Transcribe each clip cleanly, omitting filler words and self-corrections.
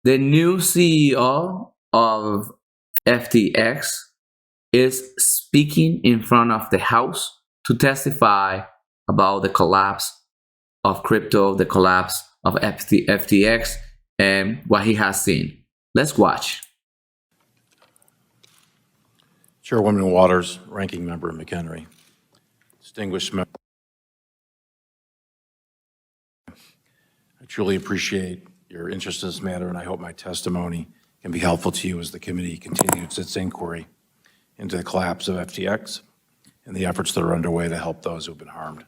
The new CEO of FTX is speaking in front of the House to testify about the collapse of crypto, the collapse of FTX, and what he has seen. Let's watch. Chairwoman Waters, Ranking Member McHenry, distinguished members, I truly appreciate your interest in this matter, and I hope my testimony can be helpful to you as the committee continues its inquiry into the collapse of FTX and the efforts that are underway to help those who have been harmed.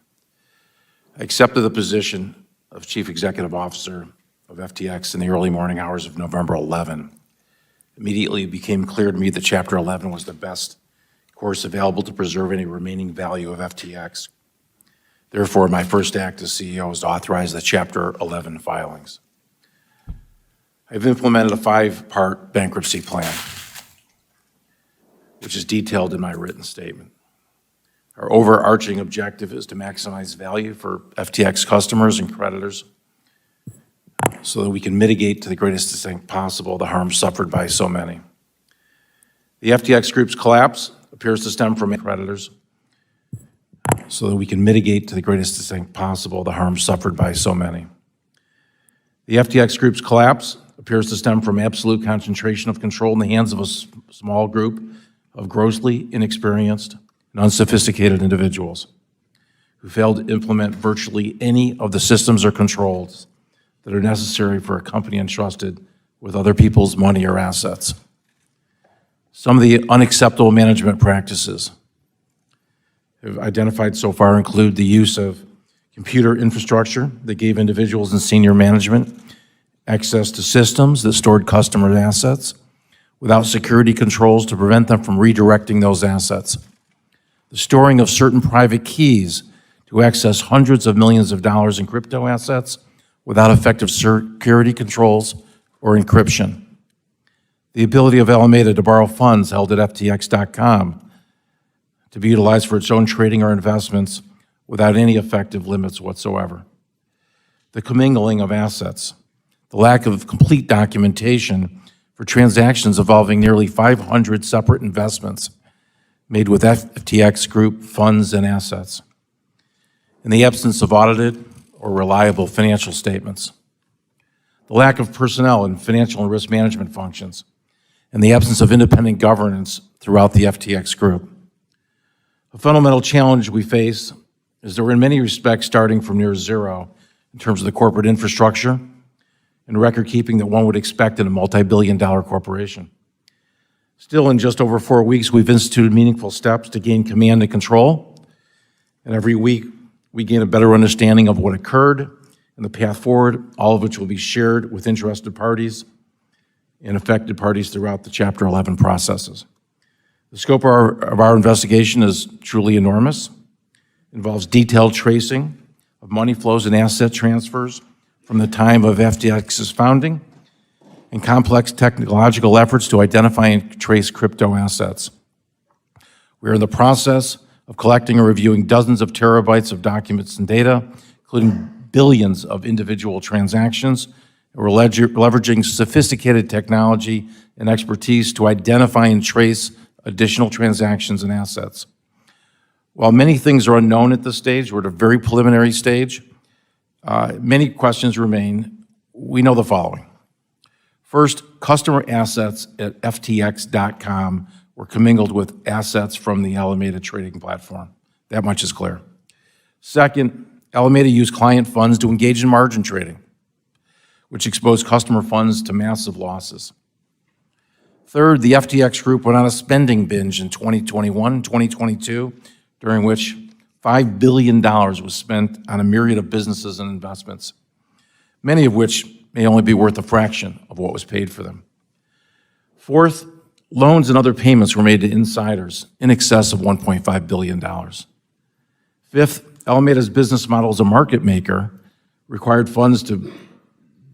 I accepted the position of Chief Executive Officer of FTX in the early morning hours of November 11. Immediately, it became clear to me that Chapter 11 was the best course available to preserve any remaining value of FTX. Therefore, my first act as CEO was to authorize the Chapter 11 filings. I've implemented a 5-part bankruptcy plan, which is detailed in my written statement. Our overarching objective is to maximize value for FTX customers and creditors so that we can mitigate to the greatest extent possible the harm suffered by so many. The FTX Group's collapse appears to stem from creditors so that we can mitigate to the greatest extent possible the harm suffered by so many. The FTX Group's collapse appears to stem from absolute concentration of control in the hands of a small group of grossly inexperienced and unsophisticated individuals who failed to implement virtually any of the systems or controls that are necessary for a company entrusted with other people's money or assets. Some of the unacceptable management practices have identified so far include the use of computer infrastructure that gave individuals in senior management access to systems that stored customer assets without security controls to prevent them from redirecting those assets. The storing of certain private keys to access hundreds of millions of dollars in crypto assets without effective security controls or encryption. The ability of Alameda to borrow funds held at FTX.com to be utilized for its own trading or investments without any effective limits whatsoever. The commingling of assets, the lack of complete documentation for transactions involving nearly 500 separate investments made with FTX Group funds and assets, in the absence of audited or reliable financial statements, the lack of personnel in financial and risk management functions, and the absence of independent governance throughout the FTX Group. A fundamental challenge we face is that we're in many respects starting from near zero in terms of the corporate infrastructure and record keeping that one would expect in a multi-billion-dollar corporation. Still, in just over 4 weeks, we've instituted meaningful steps to gain command and control, and every week we gain a better understanding of what occurred and the path forward, all of which will be shared with interested parties and affected parties throughout the Chapter 11 processes. The scope of our investigation is truly enormous. It involves detailed tracing of money flows and asset transfers from the time of FTX's founding and complex technological efforts to identify and trace crypto assets. We are in the process of collecting and reviewing dozens of terabytes of documents and data, including billions of individual transactions, and we're leveraging sophisticated technology and expertise to identify and trace additional transactions and assets. While many things are unknown at this stage, we're at a very preliminary stage, many questions remain. We know the following. First, customer assets at FTX.com were commingled with assets from the Alameda trading platform. That much is clear. Second, Alameda used client funds to engage in margin trading, which exposed customer funds to massive losses. Third, the FTX Group went on a spending binge in 2021 and 2022, during which $5 billion was spent on a myriad of businesses and investments, many of which may only be worth a fraction of what was paid for them. Fourth, loans and other payments were made to insiders in excess of $1.5 billion. Fifth, Alameda's business model as a market maker required funds to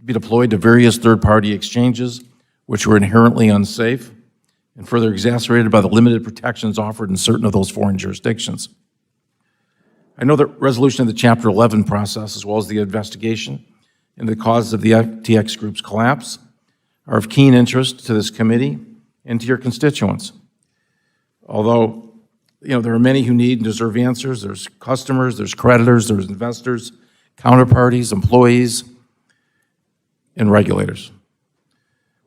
be deployed to various third-party exchanges, which were inherently unsafe and further exacerbated by the limited protections offered in certain of those foreign jurisdictions. I know that resolution of the Chapter 11 process, as well as the investigation into the causes of the FTX Group's collapse, are of keen interest to this committee and to your constituents. Although, there are many who need and deserve answers. There's customers, there's creditors, there's investors, counterparties, employees, and regulators.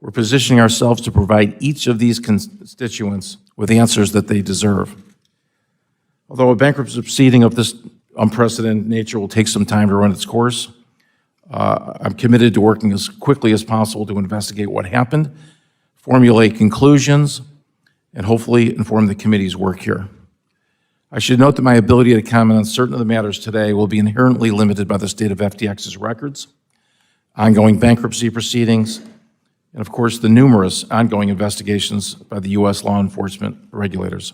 We're positioning ourselves to provide each of these constituents with answers that they deserve. Although a bankruptcy proceeding of this unprecedented nature will take some time to run its course, I'm committed to working as quickly as possible to investigate what happened, formulate conclusions, and hopefully inform the committee's work here. I should note that my ability to comment on certain of the matters today will be inherently limited by the state of FTX's records, ongoing bankruptcy proceedings, and of course the numerous ongoing investigations by the U.S. law enforcement regulators.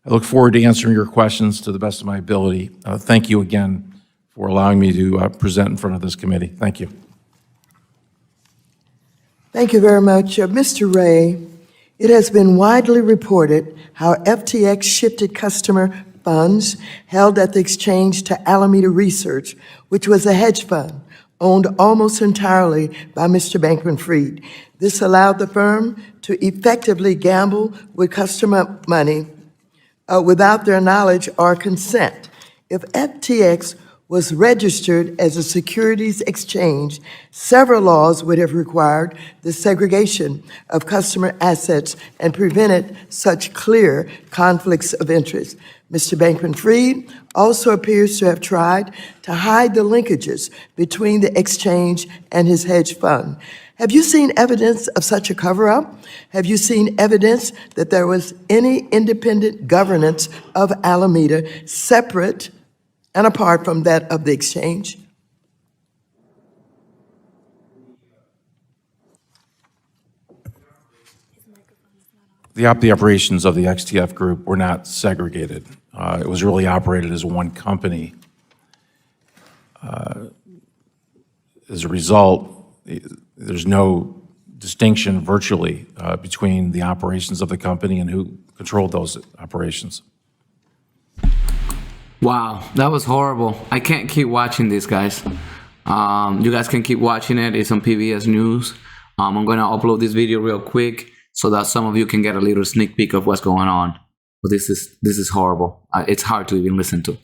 I look forward to answering your questions to the best of my ability. Thank you again for allowing me to present in front of this committee. Thank you. Thank you very much. Mr. Ray, it has been widely reported how FTX shifted customer funds held at the exchange to Alameda Research, which was a hedge fund owned almost entirely by Mr. Bankman-Fried. This allowed the firm to effectively gamble with customer money without their knowledge or consent. If FTX was registered as a securities exchange, several laws would have required the segregation of customer assets and prevented such clear conflicts of interest. Mr. Bankman-Fried also appears to have tried to hide the linkages between the exchange and his hedge fund. Have you seen evidence of such a cover-up? Have you seen evidence that there was any independent governance of Alameda separate and apart from that of the exchange? The operations of the XTF group were not segregated. It was really operated as one company. As a result, there's no distinction virtually between the operations of the company and who controlled those operations. Wow, that was horrible. I can't keep watching this, guys. You guys can keep watching it. It's on PBS News. I'm going to upload this video real quick so that some of you can get a little sneak peek of what's going on. But this is horrible. It's hard to even listen to.